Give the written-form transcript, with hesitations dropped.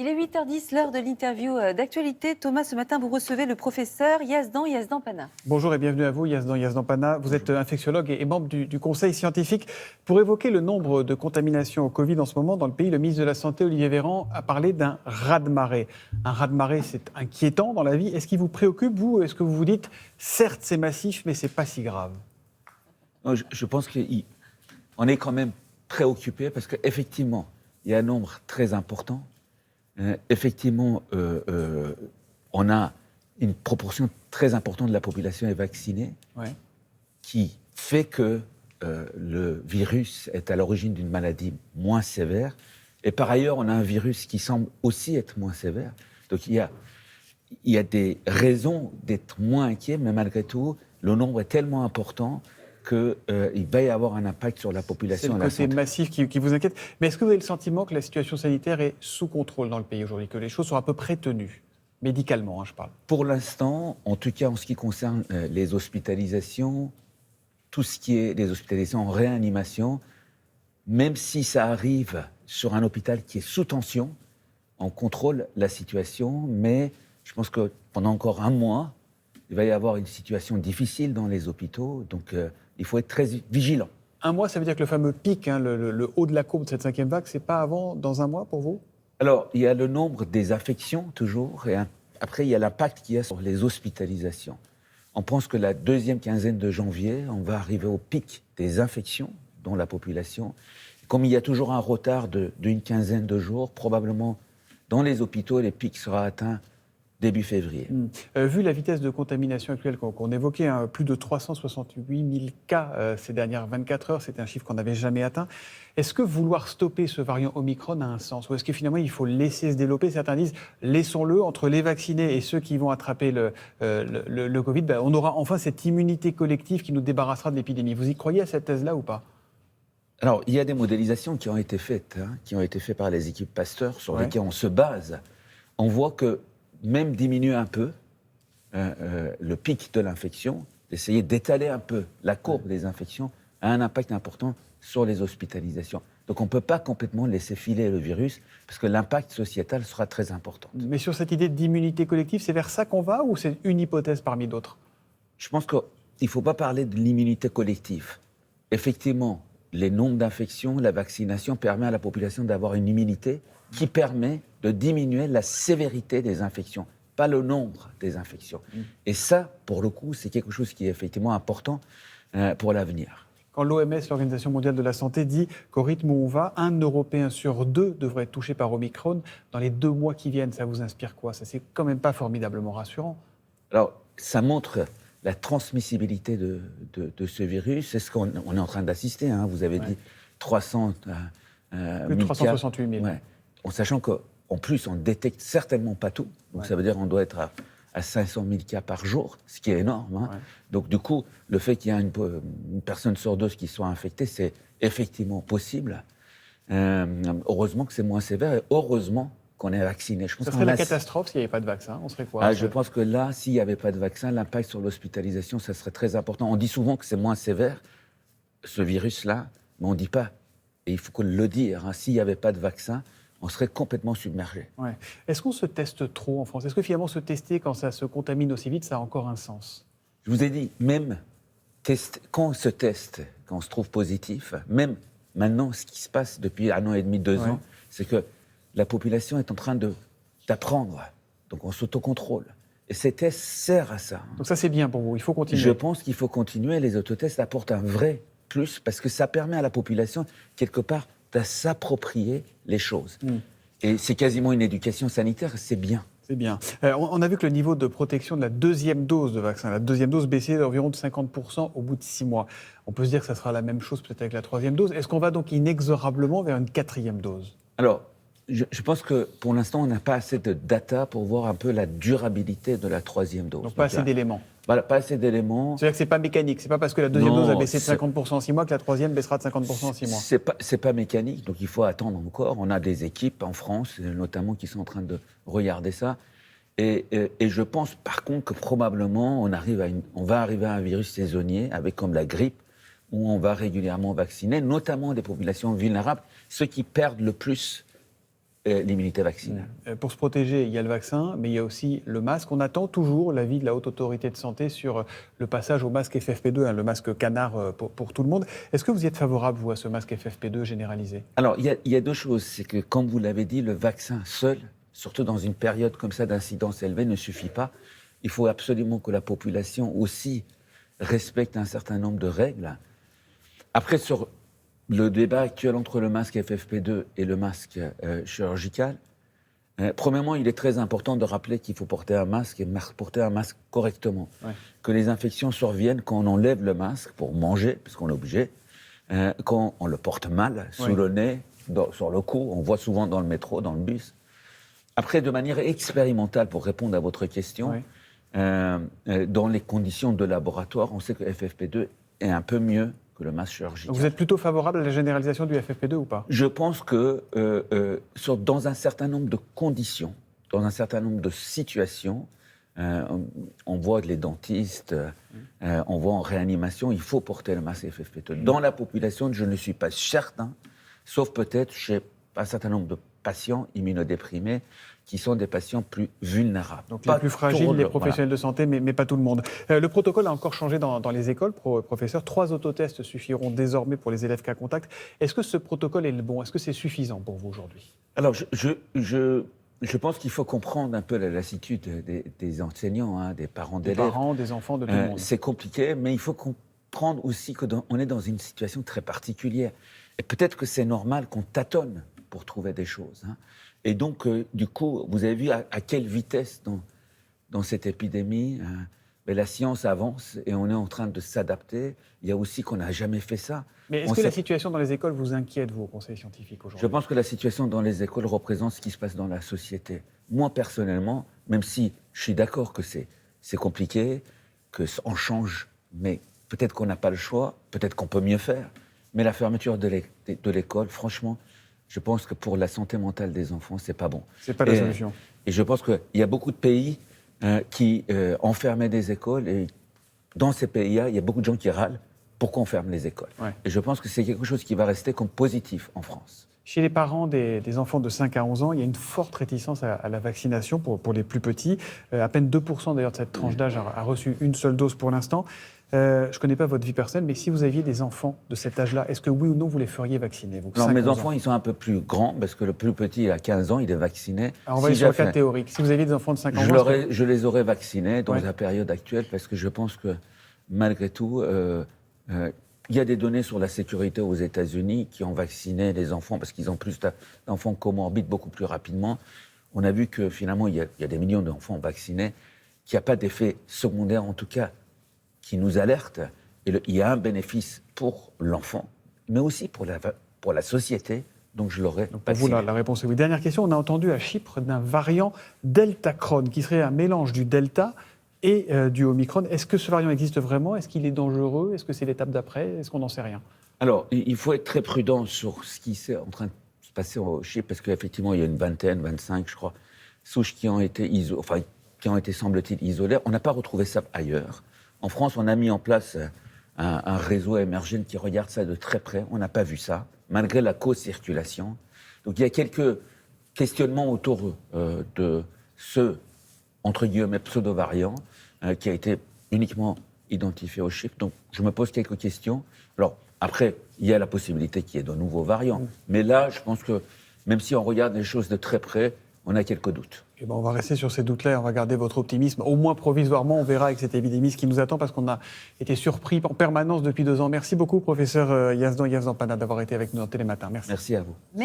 Il est 8h10, l'heure de l'interview d'actualité. Thomas, ce matin, vous recevez le professeur Yazdan Pana. Bonjour et bienvenue à vous, Yazdan Pana. Vous êtes infectiologue et membre du conseil scientifique. Pour évoquer le nombre de contaminations au Covid en ce moment dans le pays, le ministre de la Santé, Olivier Véran, a parlé d'un raz-de-marée. Un raz-de-marée, c'est inquiétant dans la vie. Est-ce qu'il vous préoccupe, vous? Est-ce que vous vous dites, certes, c'est massif, mais c'est pas si grave? Non, je pense qu'on est quand même préoccupé parce qu'effectivement, il y a un nombre très important. Effectivement, on a une proportion très importante de la population est vaccinée, qui fait que le virus est à l'origine d'une maladie moins sévère. Et par ailleurs, on a un virus qui semble aussi être moins sévère. Donc il y a des raisons d'être moins inquiet, mais malgré tout, le nombre est tellement important qu'il va y avoir un impact sur la population. C'est le côté massif qui vous inquiète. Mais est-ce que vous avez le sentiment que la situation sanitaire est sous contrôle dans le pays aujourd'hui, que les choses sont à peu près tenues, médicalement, je parle? Pour l'instant, en tout cas en ce qui concerne les hospitalisations, tout ce qui est les hospitalisations en réanimation, même si ça arrive sur un hôpital qui est sous tension, on contrôle la situation, mais je pense que pendant encore un mois, il va y avoir une situation difficile dans les hôpitaux, donc il faut être très vigilant. Un mois, ça veut dire que le fameux pic, le haut de la courbe de cette 5e vague, c'est pas avant, dans un mois pour vous? Alors, il y a le nombre des infections toujours, et après il y a l'impact qu'il y a sur les hospitalisations. On pense que la deuxième quinzaine de janvier, on va arriver au pic des infections dans la population. Comme il y a toujours un retard d'une quinzaine de jours, probablement dans les hôpitaux, les pics seront atteints début février. Vu la vitesse de contamination actuelle qu'on évoquait, plus de 368 000 cas ces dernières 24 heures, c'est un chiffre qu'on n'avait jamais atteint. Est-ce que vouloir stopper ce variant Omicron a un sens? Ou est-ce que finalement il faut le laisser se développer? Certains disent, laissons-le, entre les vaccinés et ceux qui vont attraper le Covid, on aura enfin cette immunité collective qui nous débarrassera de l'épidémie. Vous y croyez à cette thèse-là ou pas? Alors, il y a des modélisations qui ont été faites, qui ont été faites par les équipes Pasteur, sur lesquelles on se base. On voit que même diminuer un peu le pic de l'infection, d'essayer d'étaler un peu la courbe des infections, a un impact important sur les hospitalisations. Donc on ne peut pas complètement laisser filer le virus, parce que l'impact sociétal sera très important. Mais sur cette idée d'immunité collective, c'est vers ça qu'on va, ou c'est une hypothèse parmi d'autres? Je pense qu'il ne faut pas parler de l'immunité collective. Effectivement, les nombres d'infections, la vaccination permet à la population d'avoir une immunité qui permet de diminuer la sévérité des infections, pas le nombre des infections. Et ça, pour le coup, c'est quelque chose qui est effectivement important pour l'avenir. Quand l'OMS, l'Organisation mondiale de la santé, dit qu'au rythme où on va, un Européen sur 2 devrait être touché par Omicron dans les 2 mois qui viennent, ça vous inspire quoi? Ça, c'est quand même pas formidablement rassurant. Alors, ça montre la transmissibilité de ce virus. C'est ce qu'on est en train d'assister. Vous avez dit 300 plus de 368 000. Ouais. En sachant qu'en plus, on ne détecte certainement pas tout. Donc ça veut dire qu'on doit être à 500 000 cas par jour, ce qui est énorme. Donc du coup, le fait qu'il y ait une personne sur 2 qui soit infectée, c'est effectivement possible. Heureusement que c'est moins sévère et heureusement qu'on est vacciné. Ça serait la catastrophe s'il n'y avait pas de vaccin. On serait quoi? Je pense que là, s'il n'y avait pas de vaccin, l'impact sur l'hospitalisation, ça serait très important. On dit souvent que c'est moins sévère, ce virus-là, mais on ne dit pas. Et il faut le dire. S'il n'y avait pas de vaccin, on serait complètement submergé. Est-ce qu'on se teste trop en France? Est-ce que finalement se tester quand ça se contamine aussi vite, ça a encore un sens? Je vous ai dit, même quand on se teste, quand on se trouve positif, même maintenant, ce qui se passe depuis 1 an et demi, 2 ans, c'est que la population est en train d'apprendre. Donc on s'autocontrôle. Et ces tests servent à ça. Donc ça, c'est bien pour vous, il faut continuer. Je pense qu'il faut continuer. Les autotests apportent un vrai plus parce que ça permet à la population, quelque part, de s'approprier les choses. Et c'est quasiment une éducation sanitaire, c'est bien. C'est bien. On a vu que le niveau de protection de la 2e dose de vaccin, la 2e dose baissait d'environ de 50% au bout de 6 mois. On peut se dire que ça sera la même chose peut-être avec la 3e dose. Est-ce qu'on va donc inexorablement vers une 4e dose? Alors, je pense que pour l'instant, on n'a pas assez de data pour voir un peu la durabilité de la 3e dose. Donc pas assez d'éléments. Voilà, pas assez d'éléments. C'est-à-dire que c'est pas mécanique. C'est pas parce que la 2e dose a baissé de 50% en 6 mois que la 3e baissera de 50% en 6 mois. C'est pas mécanique, donc il faut attendre encore. On a des équipes en France, notamment, qui sont en train de regarder ça. Et je pense, par contre, que probablement, on va arriver à un virus saisonnier, avec comme la grippe, où on va régulièrement vacciner, notamment des populations vulnérables, ceux qui perdent le plus l'immunité vaccinale. Pour se protéger, il y a le vaccin, mais il y a aussi le masque. On attend toujours l'avis de la Haute Autorité de Santé sur le passage au masque FFP2, le masque canard pour tout le monde. Est-ce que vous y êtes favorable, vous, à ce masque FFP2 généralisé? Alors, il y a deux choses. C'est que, comme vous l'avez dit, le vaccin seul, surtout dans une période comme ça d'incidence élevée, ne suffit pas. Il faut absolument que la population aussi respecte un certain nombre de règles. Après, sur le débat actuel entre le masque FFP2 et le masque chirurgical, premièrement, il est très important de rappeler qu'il faut porter un masque et porter un masque correctement. Ouais. Que les infections surviennent quand on enlève le masque pour manger, puisqu'on est obligé, quand on le porte mal, sous le nez, sur le cou, on voit souvent dans le métro, dans le bus. Après, de manière expérimentale, pour répondre à votre question, dans les conditions de laboratoire, on sait que FFP2 est un peu mieux que le masque chirurgical. Vous êtes plutôt favorable à la généralisation du FFP2 ou pas? Je pense que dans un certain nombre de conditions, dans un certain nombre de situations, on voit les dentistes, on voit en réanimation, il faut porter le masque FFP2. Dans la population, je ne suis pas certain, sauf peut-être chez un certain nombre de patients immunodéprimés qui sont des patients plus vulnérables. Donc les plus fragiles, les professionnels de santé, mais pas tout le monde. Le protocole a encore changé dans les écoles, professeur. 3 autotests suffiront désormais pour les élèves cas contact. Est-ce que ce protocole est le bon? Est-ce que c'est suffisant pour vous aujourd'hui? Alors, je pense qu'il faut comprendre un peu la lassitude des enseignants, des parents d'élèves. Des parents, des enfants, de tout le monde. C'est compliqué, mais il faut comprendre aussi qu'on est dans une situation très particulière. Et peut-être que c'est normal qu'on tâtonne pour trouver des choses. Et donc, du coup, vous avez vu à quelle vitesse dans cette épidémie, la science avance et on est en train de s'adapter. Il y a aussi qu'on n'a jamais fait ça. Mais est-ce que la situation dans les écoles vous inquiète, vous, au Conseil scientifique, aujourd'hui? Je pense que la situation dans les écoles représente ce qui se passe dans la société. Moi, personnellement, même si je suis d'accord que c'est compliqué, qu'on change, mais peut-être qu'on n'a pas le choix, peut-être qu'on peut mieux faire. Mais la fermeture de l'école, franchement, je pense que pour la santé mentale des enfants, c'est pas bon. C'est pas la solution. Et je pense qu'il y a beaucoup de pays qui enfermaient des écoles. Et dans ces pays-là, il y a beaucoup de gens qui râlent. Pourquoi on ferme les écoles? Et je pense que c'est quelque chose qui va rester comme positif en France. Chez les parents des enfants de 5 à 11 ans, il y a une forte réticence à la vaccination pour les plus petits. À peine 2% d'ailleurs de cette tranche d'âge a reçu une seule dose pour l'instant. Je ne connais pas votre vie personnelle, mais si vous aviez des enfants de cet âge-là, est-ce que oui ou non vous les feriez vacciner, vous? Non, mes enfants, ils sont un peu plus grands, parce que le plus petit, il a 15 ans, il est vacciné. Alors on va aller sur le cas théorique. Si vous aviez des enfants de 5 ans, je les aurais vaccinés dans la période actuelle, parce que je pense que, malgré tout, il y a des données sur la sécurité aux États-Unis qui ont vacciné les enfants, parce qu'ils ont plus d'enfants comorbides beaucoup plus rapidement. On a vu que, finalement, il y a des millions d'enfants vaccinés, qu'il n'y a pas d'effet secondaire, en tout cas, qui nous alerte. Et il y a un bénéfice pour l'enfant, mais aussi pour la société. Donc je l'aurais vacciné. Pour vous, la réponse est oui. Dernière question, on a entendu à Chypre d'un variant Deltacron, qui serait un mélange du Delta et du Omicron. Est-ce que ce variant existe vraiment? Est-ce qu'il est dangereux? Est-ce que c'est l'étape d'après? Est-ce qu'on n'en sait rien? Alors, il faut être très prudent sur ce qui est en train de se passer au Chypre, parce qu'effectivement, il y a une vingtaine, 25, je crois, souches qui ont été semble-t-il, isolées. On n'a pas retrouvé ça ailleurs. En France, on a mis en place un réseau émergent qui regarde ça de très près. On n'a pas vu ça, malgré la co-circulation. Donc il y a quelques questionnements autour de ce, entre guillemets, pseudo-variant qui a été uniquement identifié au Chypre. Donc je me pose quelques questions. Alors après, il y a la possibilité qu'il y ait de nouveaux variants. Mais là, je pense que même si on regarde les choses de très près, on a quelques doutes. Eh ben, on va rester sur ces doutes-là et on va garder votre optimisme. Au moins provisoirement, on verra avec cette épidémie ce qui nous attend, parce qu'on a été surpris en permanence depuis 2 ans. Merci beaucoup, professeur Yazdan Panna, d'avoir été avec nous dans Télématin. Merci. Merci à vous. Merci.